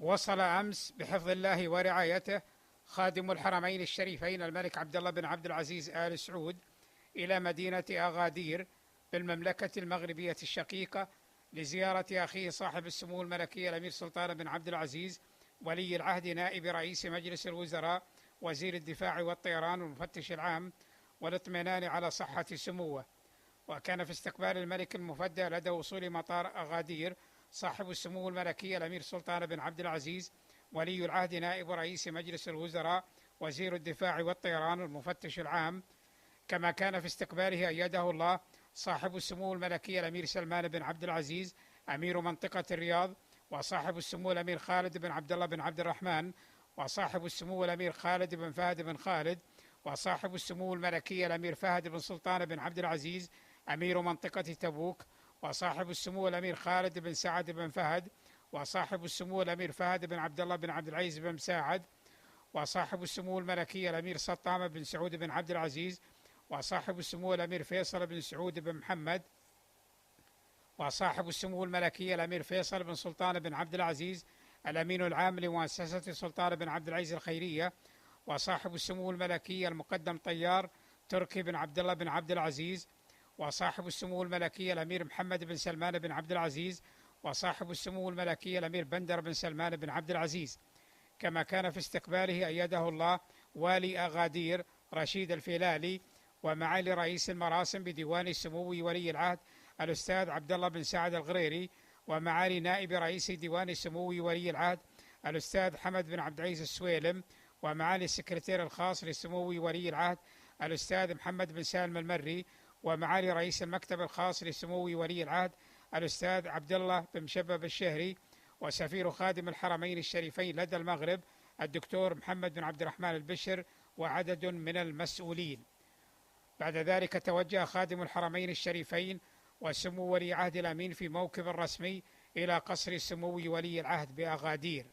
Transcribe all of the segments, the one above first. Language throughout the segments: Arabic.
وصل أمس بحفظ الله ورعايته خادم الحرمين الشريفين الملك عبد الله بن عبد العزيز آل سعود إلى مدينة أغادير بالمملكة المغربية الشقيقة لزيارة أخيه صاحب السمو الملكي الأمير سلطان بن عبد العزيز ولي العهد نائب رئيس مجلس الوزراء وزير الدفاع والطيران والمفتش العام، والاطمئنان على صحة سموه. وكان في استقبال الملك المفدى لدى وصول مطار أغادير صاحب السمو الملكي الأمير سلطان بن عبد العزيز ولي العهد نائب رئيس مجلس الوزراء وزير الدفاع والطيران والمفتش العام. كما كان في استقباله أيده الله صاحب السمو الملكي الأمير سلمان بن عبد العزيز أمير منطقة الرياض، وصاحب السمو الأمير خالد بن عبد الله بن عبد الرحمن، وصاحب السمو الأمير خالد بن فهد بن خالد، وصاحب السمو الملكي الأمير فهد بن سلطان بن عبد العزيز أمير منطقة تبوك، وصاحب السمو الأمير خالد بن سعد بن فهد، وصاحب السمو الأمير فهد بن عبد الله بن عبد العزيز بن مساعد، وصاحب السمو الملكي الأمير سطامة بن سعود بن عبد العزيز، وصاحب السمو الأمير فيصل بن سعود بن محمد، وصاحب السمو الملكي الأمير فيصل بن سلطان بن عبد العزيز الأمين العام لمؤسسة سلطان بن عبد العزيز الخيرية، وصاحب السمو الملكي المقدم طيار تركي بن عبد الله بن عبد العزيز، وصاحب السمو الملكي الأمير محمد بن سلمان بن عبد العزيز، وصاحب السمو الملكي الأمير بندر بن سلمان بن عبد العزيز. كما كان في استقباله أيده الله والي أغادير رشيد الفيلالي، ومعالي رئيس المراسم بديوان السمو ولي العهد الأستاذ عبد الله بن سعد الغريري، ومعالي نائب رئيس ديوان السمو ولي العهد الأستاذ حمد بن عبد العزيز السويلم، ومعالي السكرتير الخاص للسمو ولي العهد الأستاذ محمد بن سالم المري، ومعالي رئيس المكتب الخاص لسمو ولي العهد الأستاذ عبد الله بن مشبب الشهري، وسفير خادم الحرمين الشريفين لدى المغرب الدكتور محمد بن عبد الرحمن البشر، وعدد من المسؤولين. بعد ذلك توجه خادم الحرمين الشريفين وسمو ولي عهد الأمين في موكب رسمي إلى قصر سمو ولي العهد بأغادير.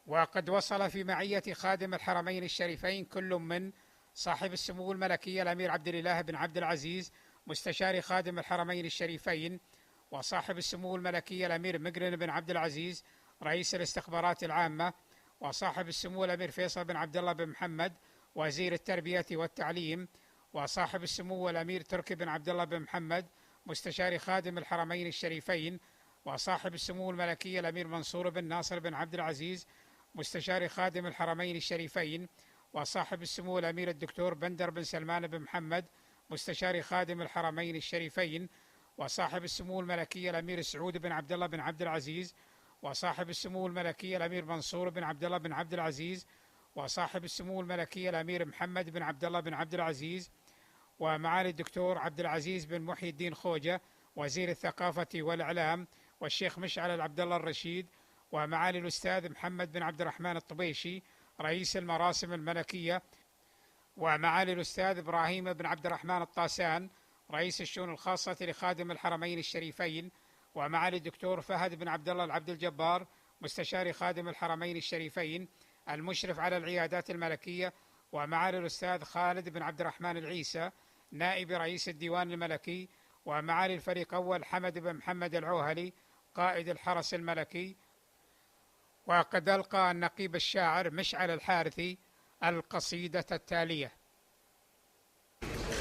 وقد وصل في معية خادم الحرمين الشريفين كل من صاحب السمو الملكي الأمير عبد الإله بن عبد العزيز مستشار خادم الحرمين الشريفين، وصاحب السمو الملكي الأمير مقرن بن عبد العزيز رئيس الاستخبارات العامة، وصاحب السمو الأمير فيصل بن عبد الله بن محمد وزير التربية والتعليم، وصاحب السمو الأمير تركي بن عبد الله بن محمد مستشار خادم الحرمين الشريفين، وصاحب السمو الملكي الأمير منصور بن ناصر بن عبد العزيز مستشار خادم الحرمين الشريفين، وصاحب السمو الأمير الدكتور بندر بن سلمان بن محمد مستشار خادم الحرمين الشريفين، وصاحب السمو الملكي الأمير سعود بن عبد الله بن عبد العزيز، وصاحب السمو الملكي الأمير منصور بن عبد الله بن عبد العزيز، وصاحب السمو الملكي الأمير محمد بن عبد الله بن عبد العزيز، ومعالي الدكتور عبد العزيز بن محي الدين خوجة وزير الثقافة والإعلام، والشيخ مشعل عبد الله الرشيد، ومعالي الأستاذ محمد بن عبد الرحمن الطبيشي رئيس المراسم الملكية، ومعالي الأستاذ إبراهيم بن عبد الرحمن الطاسان رئيس الشؤون الخاصة لخادم الحرمين الشريفين، ومعالي الدكتور فهد بن عبد الله العبد الجبار مستشار خادم الحرمين الشريفين المشرف على العيادات الملكية، ومعالي الأستاذ خالد بن عبد الرحمن العيسى نائب رئيس الديوان الملكي، ومعالي الفريق أول حمد بن محمد العوهلي قائد الحرس الملكي، وقد ألقى النقيب الشاعر مشعل الحارثي القصيدة التالية.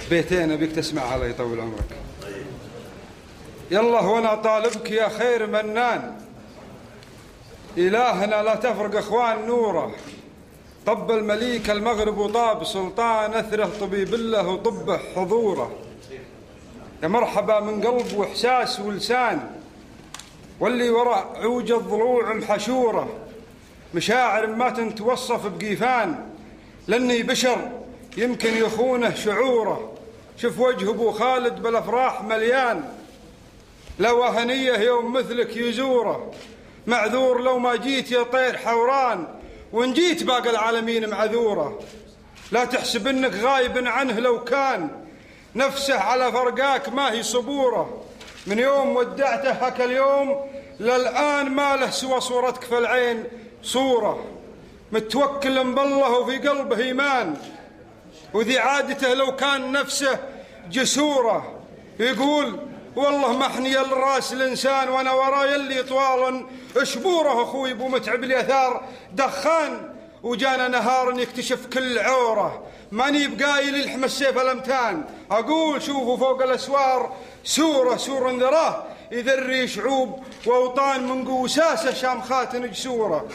بيتين أبيك تسمع الله يطول عمرك. يلا وانا طالبك يا خير منان، إلهنا لا تفرق إخوان نوره، طب المليك المغرب وطاب سلطان أثره طبيب الله وطبه حضوره. يا مرحبا من قلب وإحساس ولسان، واللي وراء عوج الضلوع محشورة، مشاعر ما تنتوصف بقيفان، لأني بشر يمكن يخونه شعوره. شوف وجه أبو خالد بالأفراح مليان، لو هنية يوم مثلك يزوره. معذور لو ما جيت يا طير حوران، وإن جيت باقي العالمين معذورة. لا تحسب إنك غايب عنه، لو كان نفسه على فرقاك ما هي صبورة. من يوم ودعته هك اليوم للآن ما له سوى صورتك في العين صورة. متوكل بالله وفي قلبه إيمان، وذي عادته لو كان نفسه جسورة. يقول والله محني الراس الإنسان، وأنا وراي اللي طوالا شبوره. أخوي أبو متعب اليثار دخان، وجانا نهار يكتشف كل عوره. ماني بقايل يلحم السيف الأمتان، أقول شوفوا فوق الأسوار سورة سور ذراه يذري شعوب وأوطان من قوساسه شامخات جسورة.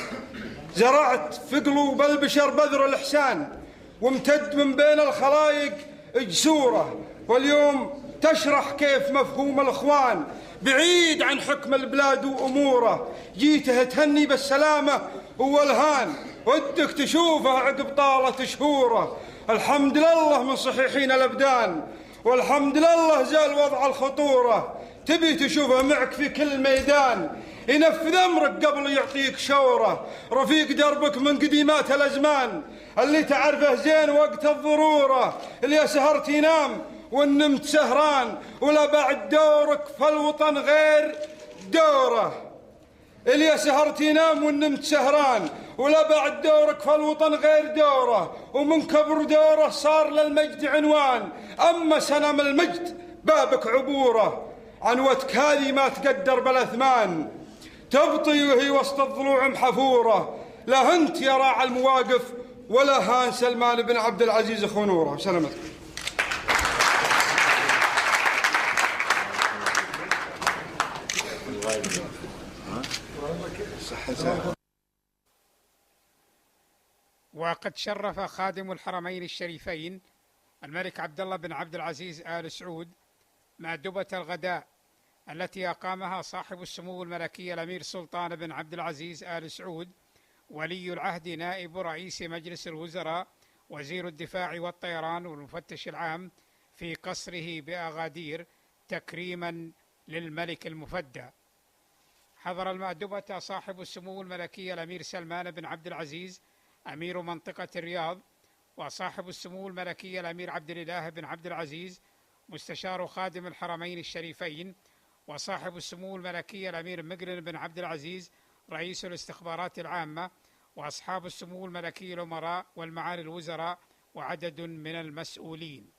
زرعت في قلوب البشر بذر الإحسان، وامتد من بين الخلايق جسورة. واليوم تشرح كيف مفهوم الإخوان بعيد عن حكم البلاد وأموره. جيته تهني بالسلامة والهان، ودك تشوفه عقب طالة شهوره. الحمد لله من صحيحين الأبدان، والحمد لله زال وضع الخطورة. تبي تشوفه معك في كل ميدان، ينفذ أمرك قبل يعطيك شورة. رفيق دربك من قديمات الأزمان، اللي تعرفه زين وقت الضرورة. اللي سهرت ينام ونمت سهران، ولا بعد دورك فالوطن غير دوره. اللي سهرت ينام ونمت سهران، ولا بعد دورك فالوطن غير دوره. ومن كبر دوره صار للمجد عنوان، أما سنم المجد بابك عبوره. عنوتك هذه ما تقدر بالأثمان، تبطي وهي وسط الضلوع محفوره. لا أنت يا راعي المواقف، ولا هان سلمان بن عبد العزيز خنوره. سلامتك. وقد شرف خادم الحرمين الشريفين الملك عبد الله بن عبد العزيز آل سعود مأدبة الغداء التي أقامها صاحب السمو الملكي الأمير سلطان بن عبد العزيز آل سعود ولي العهد نائب رئيس مجلس الوزراء وزير الدفاع والطيران والمفتش العام في قصره بأغادير تكريما للملك المفدى. حضر المأدبة صاحب السمو الملكي الأمير سلمان بن عبد العزيز أمير منطقة الرياض، وصاحب السمو الملكي الأمير عبد الإله بن عبد العزيز مستشار خادم الحرمين الشريفين، وصاحب السمو الملكي الأمير مقرن بن عبد العزيز رئيس الاستخبارات العامة، وأصحاب السمو الملكي الأمراء والمعالي الوزراء وعدد من المسؤولين.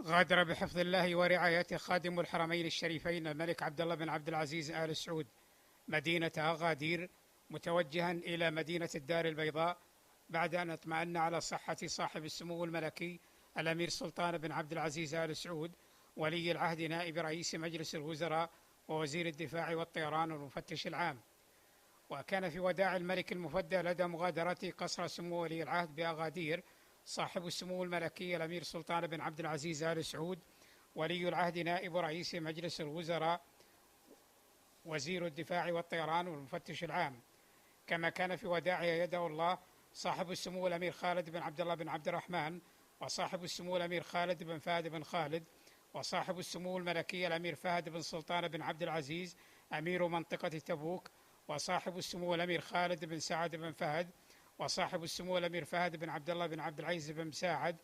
غادر بحفظ الله ورعايته خادم الحرمين الشريفين الملك عبد الله بن عبد العزيز آل سعود مدينة أغادير متوجها إلى مدينة الدار البيضاء، بعد أن اطمأن على صحة صاحب السمو الملكي الأمير سلطان بن عبد العزيز آل سعود ولي العهد نائب رئيس مجلس الوزراء ووزير الدفاع والطيران والمفتش العام. وكان في وداع الملك المفدى لدى مغادرة قصر سمو ولي العهد بأغادير صاحب السمو الملكي الأمير سلطان بن عبد العزيز آل سعود ولي العهد نائب رئيس مجلس الوزراء وزير الدفاع والطيران والمفتش العام. كما كان في وداعه يده الله صاحب السمو الأمير خالد بن عبد الله بن عبد الرحمن، وصاحب السمو الأمير خالد بن فهد بن خالد، وصاحب السمو الملكي الأمير فهد بن سلطان بن عبد العزيز أمير منطقة تبوك، وصاحب السمو الأمير خالد بن سعد بن فهد، وصاحب السمو الأمير فهد بن عبد الله بن عبد العزيز بن مساعد،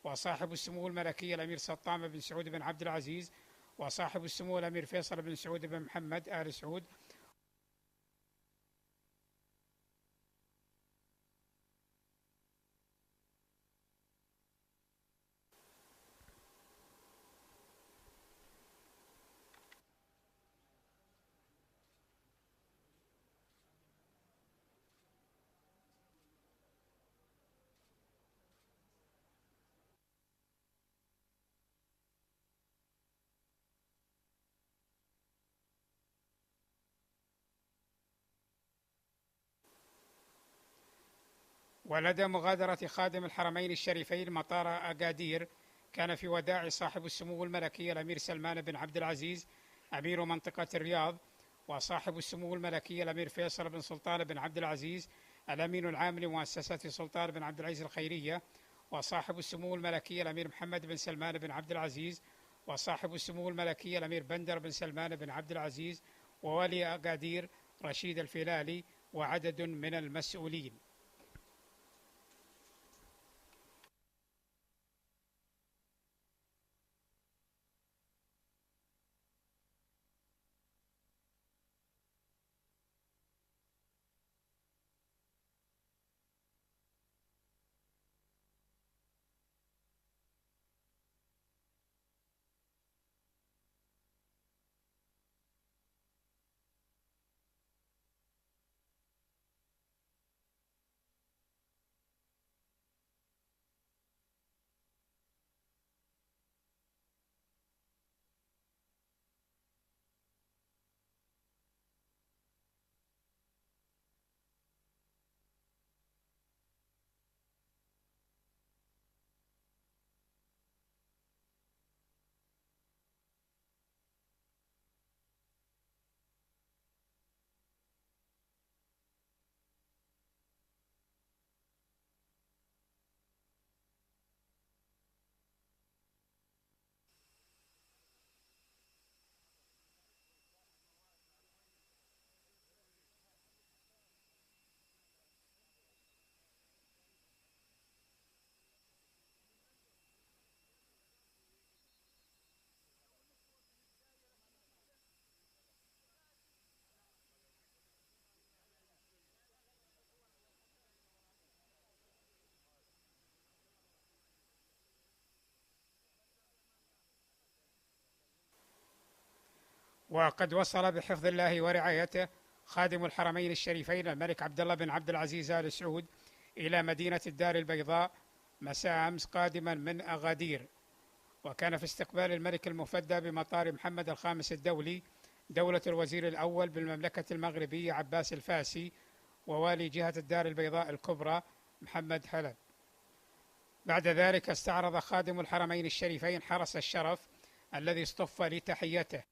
وصاحب السمو الملكي الأمير سلطان بن سعود بن عبد العزيز، وصاحب السمو الأمير فيصل بن سعود بن محمد آل سعود. ولدى مغادرة خادم الحرمين الشريفين مطار أكادير، كان في وداع صاحب السمو الملكي الأمير سلمان بن عبد العزيز أمير منطقة الرياض، وصاحب السمو الملكي الأمير فيصل بن سلطان بن عبد العزيز الأمين العام لمؤسسة سلطان بن عبد العزيز الخيرية، وصاحب السمو الملكي الأمير محمد بن سلمان بن عبد العزيز، وصاحب السمو الملكي الأمير بندر بن سلمان بن عبد العزيز، وولي أكادير رشيد الفلالي، وعدد من المسؤولين. وقد وصل بحفظ الله ورعايته خادم الحرمين الشريفين الملك عبد الله بن عبد العزيز آل سعود إلى مدينة الدار البيضاء مساء أمس قادما من أغادير، وكان في استقبال الملك المفدى بمطار محمد الخامس الدولي دولة الوزير الأول بالمملكة المغربية عباس الفاسي، ووالي جهة الدار البيضاء الكبرى محمد حلب. بعد ذلك استعرض خادم الحرمين الشريفين حرس الشرف الذي اصطف لتحيته.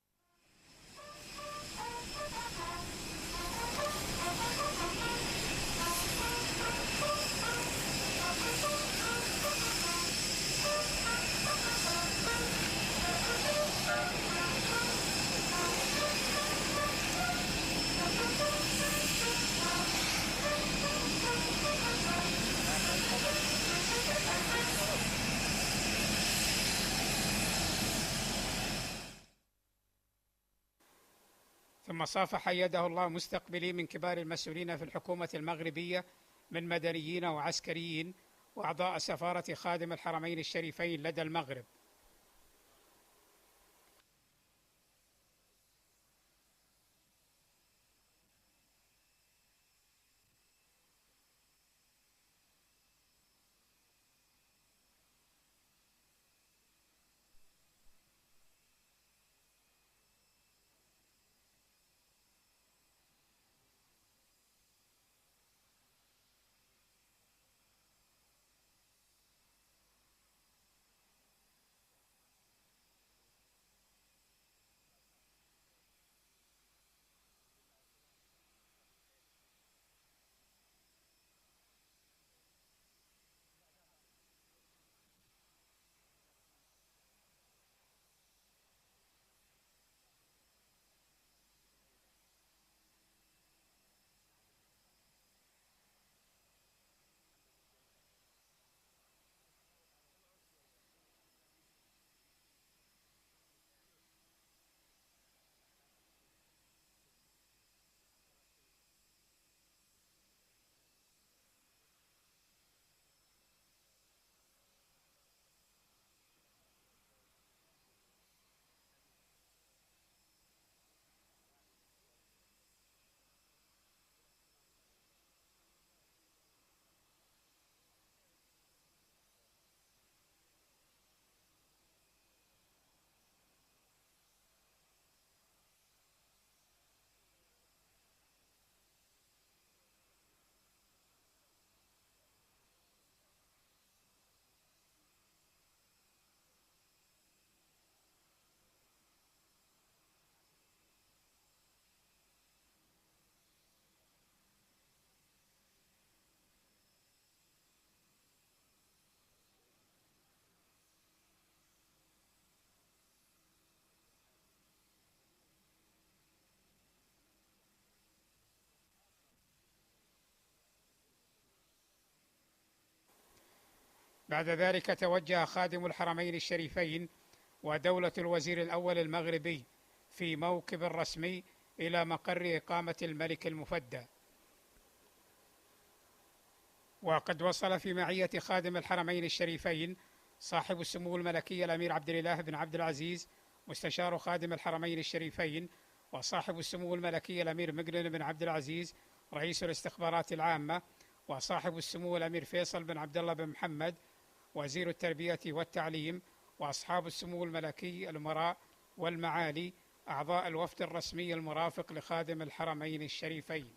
ثم صافح يده الله مستقبلي من كبار المسؤولين في الحكومة المغربية من مدنيين وعسكريين وأعضاء سفارة خادم الحرمين الشريفين لدى المغرب. بعد ذلك توجه خادم الحرمين الشريفين ودولة الوزير الأول المغربي في موكب رسمي إلى مقر إقامة الملك المفدى. وقد وصل في معية خادم الحرمين الشريفين صاحب السمو الملكي الأمير عبد الإله بن عبد العزيز مستشار خادم الحرمين الشريفين، وصاحب السمو الملكي الأمير مقرن بن عبد العزيز رئيس الاستخبارات العامة، وصاحب السمو الأمير فيصل بن عبد الله بن محمد وزير التربية والتعليم، وأصحاب السمو الملكي الأمراء والمعالي أعضاء الوفد الرسمي المرافق لخادم الحرمين الشريفين.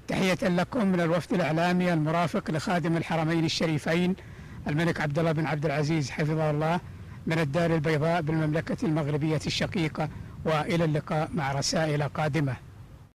تحية لكم من الوفد الإعلامي المرافق لخادم الحرمين الشريفين الملك عبد الله بن عبد العزيز حفظه الله من الدار البيضاء بالمملكة المغربية الشقيقة، وإلى اللقاء مع رسائل قادمة.